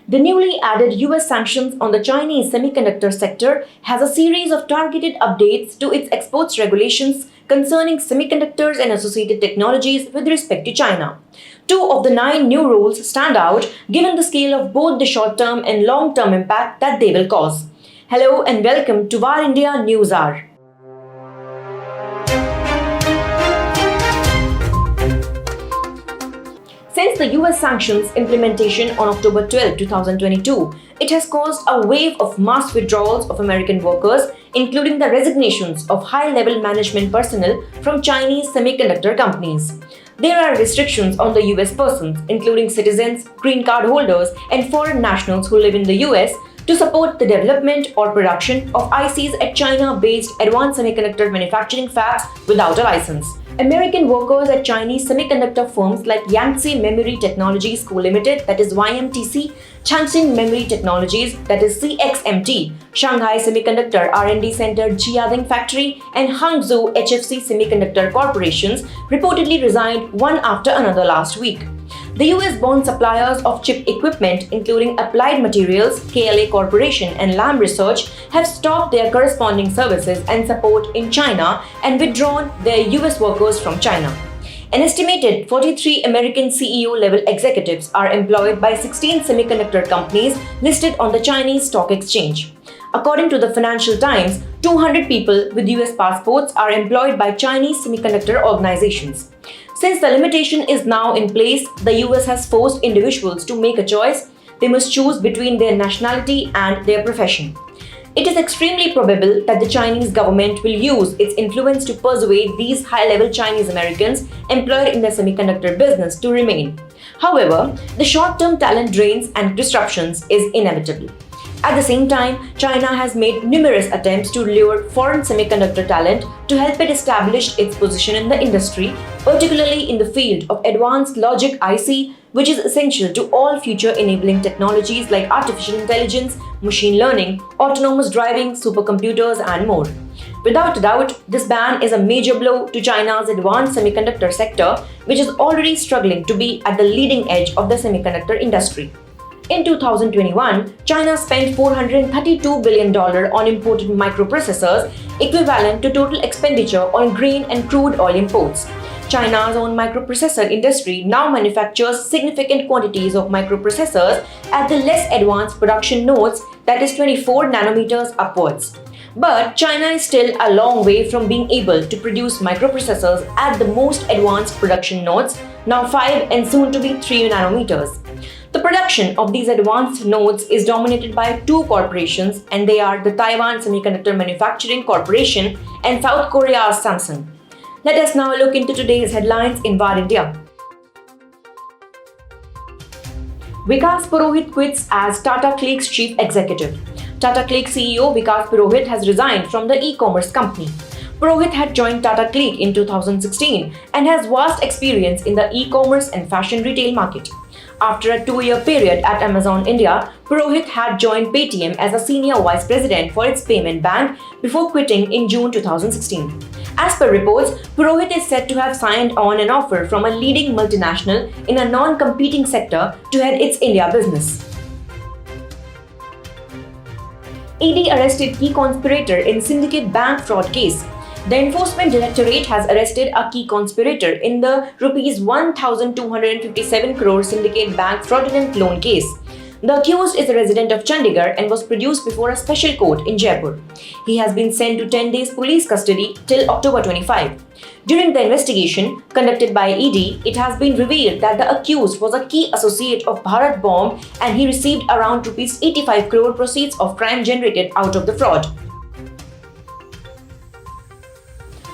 The newly added US sanctions on the Chinese semiconductor sector has a series of targeted updates to its exports regulations concerning semiconductors and associated technologies with respect to China. 2 of the 9 new rules stand out given the scale of both the short-term and long-term impact that they will cause. Hello and welcome to VARINDIA News Hour. Since the US sanctions implementation on October 12, 2022, it has caused a wave of mass withdrawals of American workers, including the resignations of high-level management personnel from Chinese semiconductor companies. There are restrictions on the US persons, including citizens, green card holders, and foreign nationals who live in the US, to support the development or production of ICs at China-based advanced semiconductor manufacturing fabs without a license. American workers at Chinese semiconductor firms like Yangtze Memory Technologies Co Limited, that is YMTC, ChangXin Memory Technologies, that is CXMT, Shanghai Semiconductor R&D Center Jiading Factory, and Hangzhou HFC Semiconductor Corporations reportedly resigned one after another last week. The US-born suppliers of chip equipment, including Applied Materials, KLA Corporation, and Lam Research, have stopped their corresponding services and support in China and withdrawn their US workers from China. An estimated 43 American CEO-level executives are employed by 16 semiconductor companies listed on the Chinese Stock Exchange. According to the Financial Times, 200 people with US passports are employed by Chinese semiconductor organizations. Since the limitation is now in place, the US has forced individuals to make a choice. They must choose between their nationality and their profession. It is extremely probable that the Chinese government will use its influence to persuade these high-level Chinese Americans employed in the semiconductor business to remain. However, the short-term talent drains and disruptions is inevitable. At the same time, China has made numerous attempts to lure foreign semiconductor talent to help it establish its position in the industry, particularly in the field of advanced logic IC, which is essential to all future enabling technologies like artificial intelligence, machine learning, autonomous driving, supercomputers, and more. Without a doubt, this ban is a major blow to China's advanced semiconductor sector, which is already struggling to be at the leading edge of the semiconductor industry. In 2021, China spent $432 billion on imported microprocessors, equivalent to total expenditure on grain and crude oil imports. China's own microprocessor industry now manufactures significant quantities of microprocessors at the less advanced production nodes, that is 24 nanometers upwards. But China is still a long way from being able to produce microprocessors at the most advanced production nodes, now 5 and soon to be 3 nanometers. The production of these advanced nodes is dominated by 2 corporations, and they are the Taiwan Semiconductor Manufacturing Corporation and South Korea's Samsung. Let us now look into today's headlines in VARINDIA. VikasPurohit quits as Tata Cliq's chief executive. Tata Cliq CEO VikasPurohit has resigned from the e-commerce company. Purohit had joined Tata Cliq in 2016 and has vast experience in the e-commerce and fashion retail market. After a 2-year period at Amazon India, Purohit had joined Paytm as a senior vice president for its payment bank before quitting in June 2016. As per reports, Purohit is said to have signed on an offer from a leading multinational in a non-competing sector to head its India business. ED arrested key conspirator in Syndicate Bank fraud case. The Enforcement Directorate has arrested a key conspirator in the Rs 1,257 crore Syndicate Bank fraudulent loan case. The accused is a resident of Chandigarh and was produced before a special court in Jaipur. He has been sent to 10 days police custody till October 25. During the investigation conducted by ED, it has been revealed that the accused was a key associate of Bharat Bomb and he received around Rs 85 crore proceeds of crime generated out of the fraud.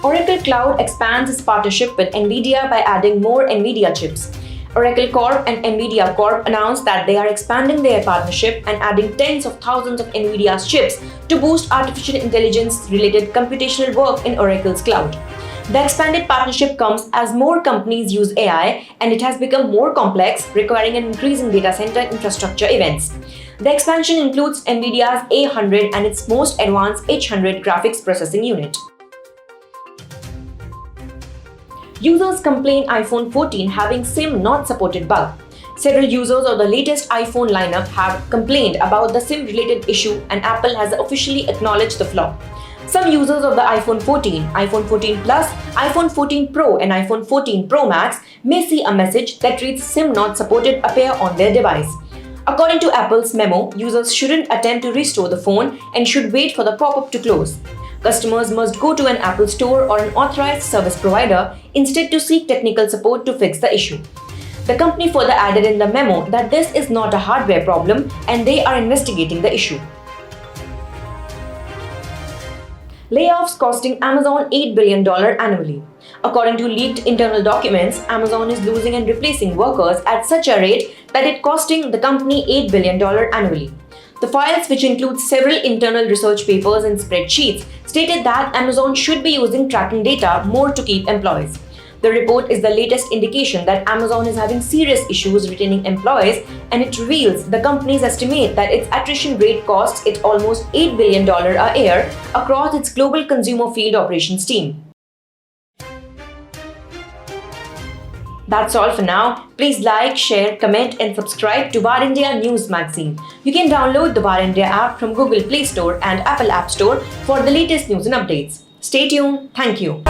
OracleCloud expands its partnership with Nvidia by adding more Nvidia chips. Oracle Corp and Nvidia Corp announced that they are expanding their partnership and adding tens of thousands of Nvidia's chips to boost artificial intelligence-related computational work in Oracle's cloud. The expanded partnership comes as more companies use AI and it has become more complex, requiring an increase in data center infrastructure events. The expansion includes Nvidia's A100 and its most advanced H100 graphics processing unit. Users complain iPhone 14 having SIM not supported bug. Several users of the latest iPhone lineup have complained about the SIM-related issue, and Apple has officially acknowledged the flaw. Some users of the iPhone 14, iPhone 14 Plus, iPhone 14 Pro and iPhone 14 Pro Max may see a message that reads SIM not supported appear on their device. According to Apple's memo, users shouldn't attempt to restore the phone and should wait for the pop-up to close. Customers must go to an Apple store or an authorized service provider instead to seek technical support to fix the issue. The company further added in the memo that this is not a hardware problem and they are investigating the issue. Layoffs costing Amazon $8 billion annually. According to leaked internal documents, Amazon is losing and replacing workers at such a rate that it's costing the company $8 billion annually. The files, which include several internal research papers and spreadsheets, stated that Amazon should be using tracking data more to keep employees. The report is the latest indication that Amazon is having serious issues retaining employees, and it reveals the company's estimate that its attrition rate costs it almost $8 billion a year across its global consumer field operations team. That's all for now. Please like, share, comment and subscribe to VARINDIA News Magazine. You can download the VARINDIA app from Google Play Store and Apple App Store for the latest news and updates. Stay tuned. Thank you.